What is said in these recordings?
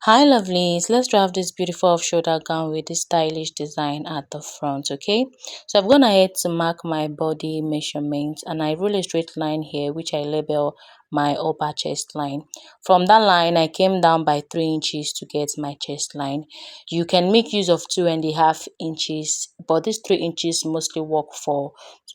Hi lovelies, let's draft this beautiful off-shoulder gown with this stylish design at the front, okay? So I've gone ahead to mark my body measurement and I roll a straight line here which I label my upper chest line. From that line, I came down by 3 inches to get my chest line. You can make use of 2.5 inches, but these 3 inches mostly work for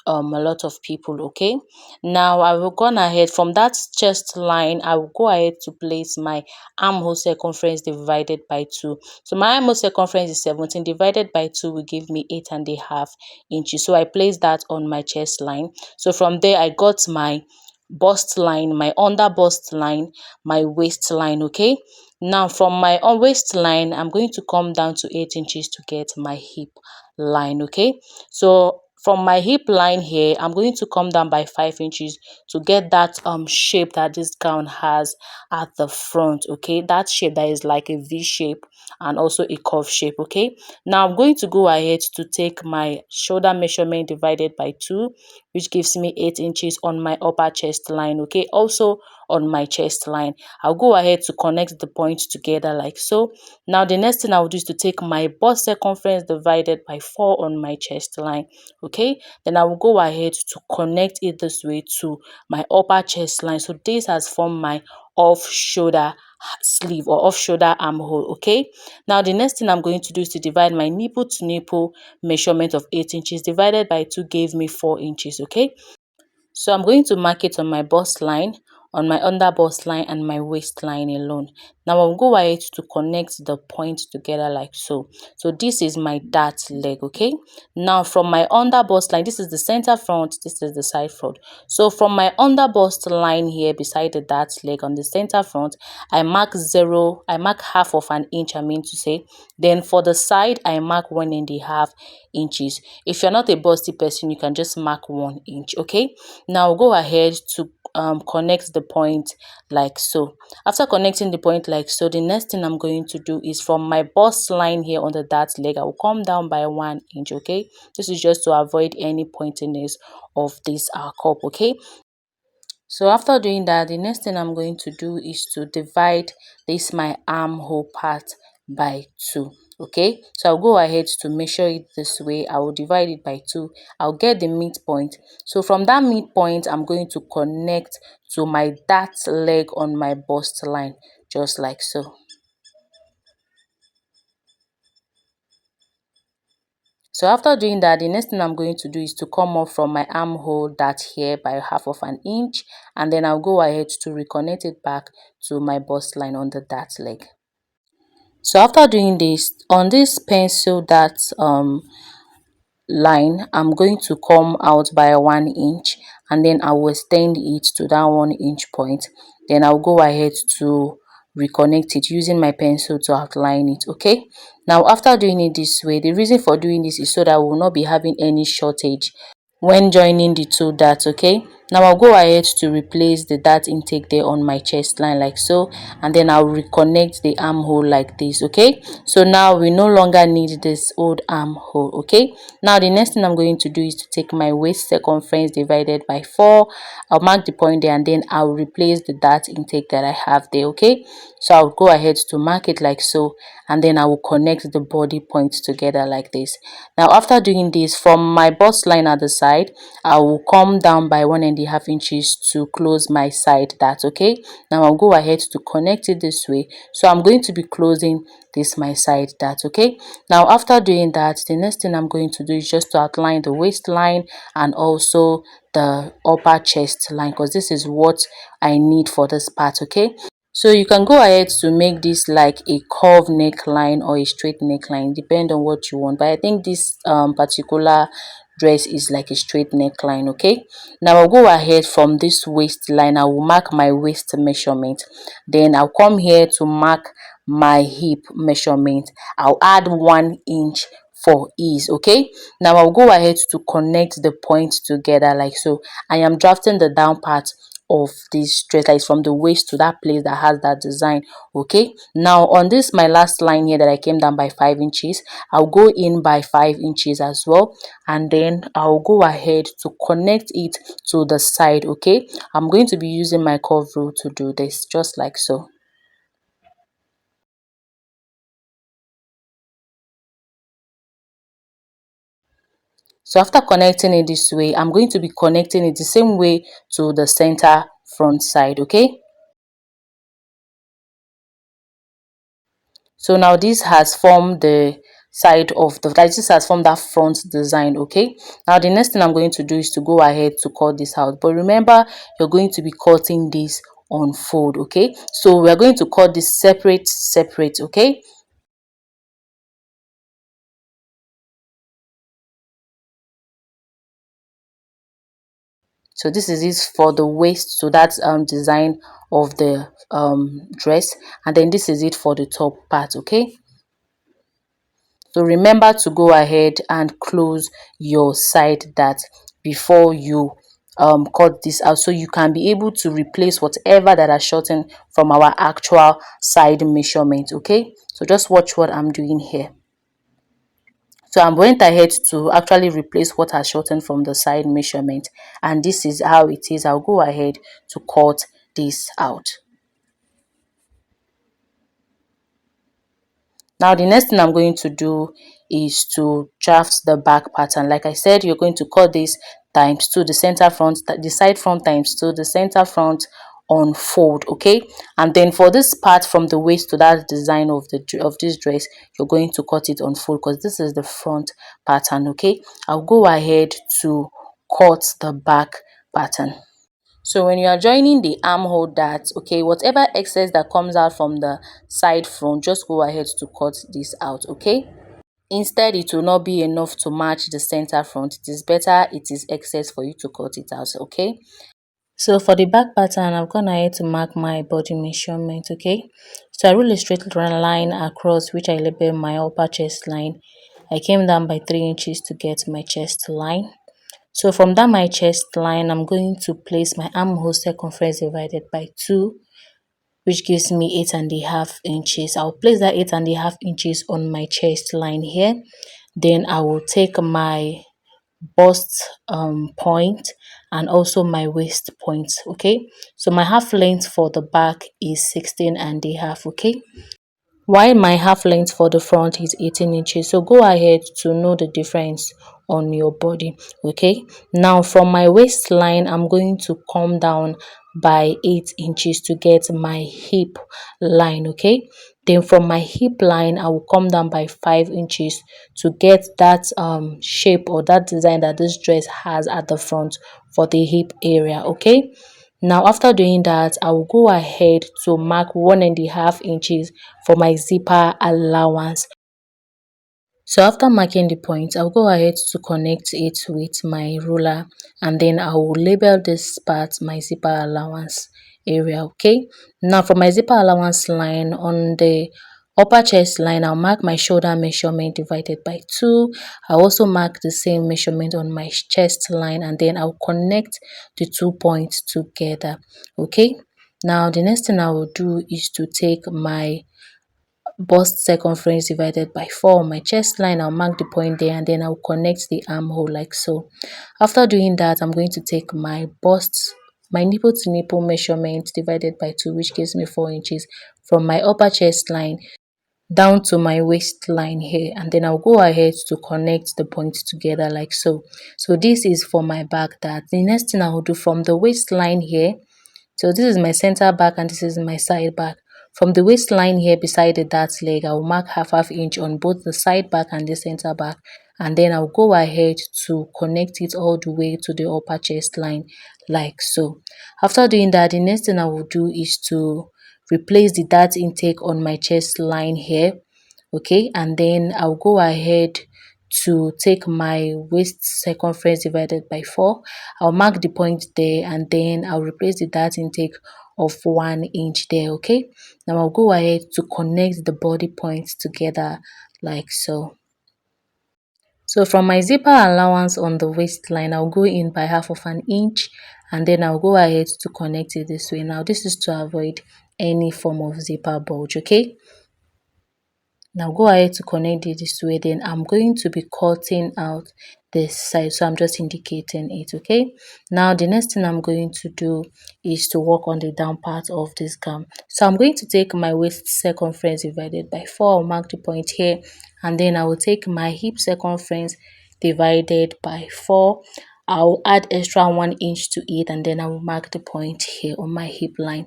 a lot of people, okay? Now I will go ahead from that chest line, I will go ahead to place my armhole circumference divided by 2. So my armhole circumference is 17 divided by 2 will give me 8.5 inches. So I place that on my chest line. So from there I got my bust line, my under bust line, my waistline, okay? Now from my waistline, I'm going to come down to 8 inches to get my hip line, okay? So from my hip line here, I'm going to come down by 5 inches to get that shape that this gown has at the front, okay? That shape that is like a V shape and also a curve shape, okay? Now I'm going to go ahead to take my shoulder measurement divided by 2, which gives me 8 inches on my upper chest line, okay? Also on my chest line, I'll go ahead to connect the points together like so. Now the next thing I'll do is to take my bust circumference divided by 4 on my chest line, okay? Then I will go ahead to connect it this way to my upper chest line. So this has formed my off shoulder sleeve or off shoulder armhole, okay? Now the next thing I'm going to do is to divide my nipple to nipple measurement of 8 inches divided by 2 gave me 4 inches, okay? So I'm going to mark it on my bust line, on my under bust line and my waistline alone. Now I'll go ahead to connect the points together like so. So this is my dart leg, okay? Now from my under bust line, this is the center front, this is the side front. So from my under bust line here beside the dart leg on the center front, I mark half of an inch, I mean to say. Then for the side, I mark 1.5 inches. If you're not a busty person, you can just mark 1 inch, okay? Now go ahead to connect the point like so. After connecting the point like so, the next thing I'm going to do is from my bust line here on the dart leg, I will come down by 1 inch, okay? This is just to avoid any pointiness of this cup, okay? So after doing that, the next thing I'm going to do is to divide this my armhole part by 2, okay? So I'll go ahead to measure it this way. I will divide it by 2. I'll get the midpoint. So from that midpoint, I'm going to connect to my dart leg on my bust line, just like so. So after doing that, the next thing I'm going to do is to come off from my armhole dart here by half of an inch, and then I'll go ahead to reconnect it back to my bust line on the dart leg. So after doing this, on this pencil dart line, I'm going to come out by 1 inch and then I will extend it to that 1 inch point. Then I'll go ahead to reconnect it using my pencil to outline it, okay? Now after doing it this way, the reason for doing this is so that we will not be having any shortage when joining the two darts, okay? Now I'll go ahead to replace the dart intake there on my chest line like so, and then I'll reconnect the armhole like this, okay? So now we no longer need this old armhole, okay? Now the next thing I'm going to do is to take my waist circumference divided by 4. I'll mark the point there and then I'll replace the dart intake that I have there, okay? So I'll go ahead to mark it like so, and then I will connect the body points together like this. Now after doing this, from my bust line at the side, I will come down by 1.5 inches to close my side dart, okay? Now I'll go ahead to connect it this way. So I'm going to be closing this my side dart, okay? Now after doing that, the next thing I'm going to do is just to outline the waistline and also the upper chest line, because this is what I need for this part, okay? So you can go ahead to make this like a curved neckline or a straight neckline, depend on what you want. But I think this particular dress is like a straight neckline, okay? Now I'll go ahead from this waistline. I will mark my waist measurement. Then I'll come here to mark my hip measurement. I'll add 1 inch for ease, okay? Now I'll go ahead to connect the points together like so. I am drafting the down part of this dress, that is from the waist to that place that has that design, okay? Now on this my last line here that I came down by 5 inches, I'll go in by 5 inches as well, and then I'll go ahead to connect it to the side, okay? I'm going to be using my curve rule to do this, just like so. So after connecting it this way, I'm going to be connecting it the same way to the center front side, okay? So now this has formed the side of the, like this has formed that front design, okay? Now the next thing I'm going to do is to go ahead to cut this out. But remember, you're going to be cutting this on fold, okay? So we're going to cut this separate, okay? So this is it for the waist, so that's design of the dress, and then this is it for the top part, okay? So remember to go ahead and close your side dart before you cut this out, so you can be able to replace whatever that are shortened from our actual side measurement, okay? So just watch what I'm doing here. So I'm going ahead to actually replace what has shortened from the side measurement, and this is how it is. I'll go ahead to cut this out. Now the next thing I'm going to do is to draft the back pattern. Like I said, you're going to cut this times 2, the center front, the side front times 2, the center front on fold, okay? And then for this part from the waist to that design of this dress, you're going to cut it on fold because this is the front pattern, okay? I'll go ahead to cut the back pattern. So when you are joining the armhole dart, okay, whatever excess that comes out from the side front, just go ahead to cut this out, okay? Instead, it will not be enough to match the center front. It is better it is excess for you to cut it out, okay? So for the back pattern, I'm gonna ahead to mark my body measurement, okay? So I roll a straight line across, which I label my upper chest line. I came down by 3 inches to get my chest line. So from that my chest line, I'm going to place my armhole circumference divided by 2, which gives me 8.5 inches. I'll place that 8.5 inches on my chest line here. Then I will take my bust point and also my waist point, okay? So my half length for the back is 16.5, okay? While my half length for the front is 18 inches. So go ahead to know the difference on your body, okay? Now from my waistline, I'm going to come down by 8 inches to get my hip line, okay? Then from my hip line, I will come down by 5 inches to get that shape or that design that this dress has at the front for the hip area, okay? Now after doing that, I will go ahead to mark 1.5 inches for my zipper allowance. So after marking the point, I'll go ahead to connect it with my ruler, and then I will label this part my zipper allowance area, okay? Now for my zipper allowance line on the upper chest line, I'll mark my shoulder measurement divided by 2. I'll also mark the same measurement on my chest line, and then I'll connect the 2 points together, okay? Now the next thing I will do is to take my bust circumference divided by 4 on my chest line. I'll mark the point there, and then I'll connect the armhole like so. After doing that, I'm going to take my bust, my nipple to nipple measurement divided by 2, which gives me 4 inches from my upper chest line down to my waistline here, and then I'll go ahead to connect the points together like so. So this is for my back dart. The next thing I will do from the waistline here, so this is my center back and this is my side back. From the waistline here beside the dart leg, I will mark half inch on both the side back and the center back, and then I'll go ahead to connect it all the way to the upper chest line like so. After doing that, the next thing I will do is to replace the dart intake on my chest line here, okay? And then I'll go ahead to take my waist circumference divided by 4. I'll mark the point there, and then I'll replace the dart intake of 1 inch there, okay? Now I'll go ahead to connect the body points together like so. So from my zipper allowance on the waistline, I'll go in by half of an inch, and then I'll go ahead to connect it this way. Now this is to avoid any form of zipper bulge, okay? Now go ahead to connect it this way. Then I'm going to be cutting out this side, so I'm just indicating it, okay? Now the next thing I'm going to do is to work on the down part of this gown. So I'm going to take my waist circumference divided by 4. I'll mark the point here, and then I will take my hip circumference divided by 4. I'll add extra 1 inch to it, and then I will mark the point here on my hip line.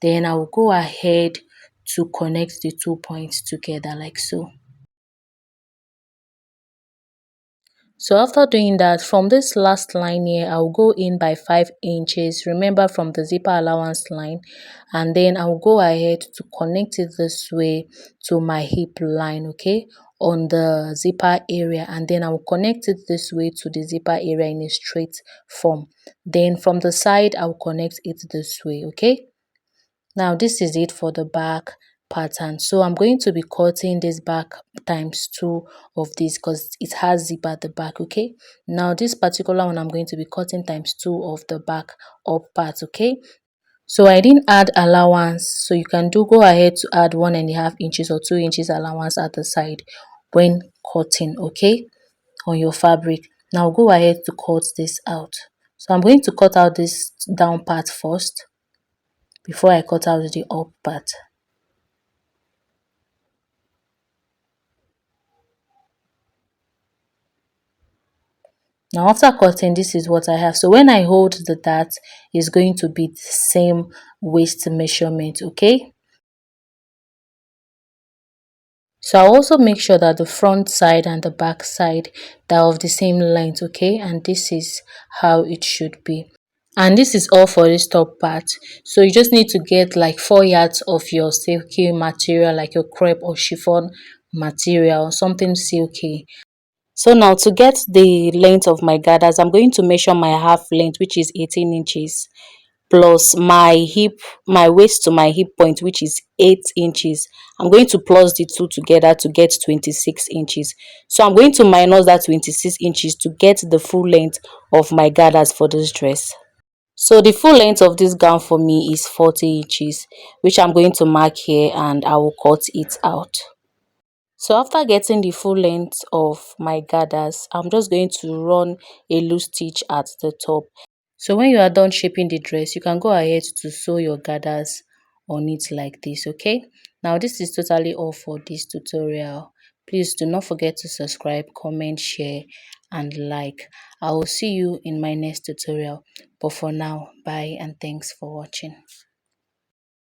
Then I will go ahead to connect the 2 points together like so. So after doing that, from this last line here, I'll go in by 5 inches, remember from the zipper allowance line, and then I'll go ahead to connect it this way to my hip line, okay, on the zipper area, and then I'll connect it this way to the zipper area in a straight form. Then from the side, I'll connect it this way, okay. Now this is it for the back pattern. So I'm going to be cutting this back times 2 of this because it has zip at the back, okay. Now this particular one I'm going to be cutting times 2 of the back up part, okay. So I didn't add allowance, so you can go ahead to add 1.5 inches or 2 inches allowance at the side when cutting, okay, on your fabric. Now go ahead to cut this out. So I'm going to cut out this down part first before I cut out the up part. Now after cutting, this is what I have. So when I hold the dart, it's going to be the same waist measurement, okay. So I'll also make sure that the front side and the back side are of the same length, okay, and this is how it should be. And this is all for this top part. So you just need to get like 4 yards of your silky material, like your crepe or chiffon material, something silky. So now to get the length of my gathers, I'm going to measure my half length, which is 18 inches, plus my waist to my hip point, which is 8 inches. I'm going to plus the two together to get 26 inches. So I'm going to minus that 26 inches to get the full length of my gathers for this dress. So the full length of this gown for me is 40 inches, which I'm going to mark here, and I will cut it out. So after getting the full length of my gathers, I'm just going to run a loose stitch at the top. So when you are done shaping the dress, you can go ahead to sew your gathers on it like this, okay. Now this is totally all for this tutorial. Please do not forget to subscribe, comment, share and like. I will see you in my next tutorial, but for now, bye and thanks for watching.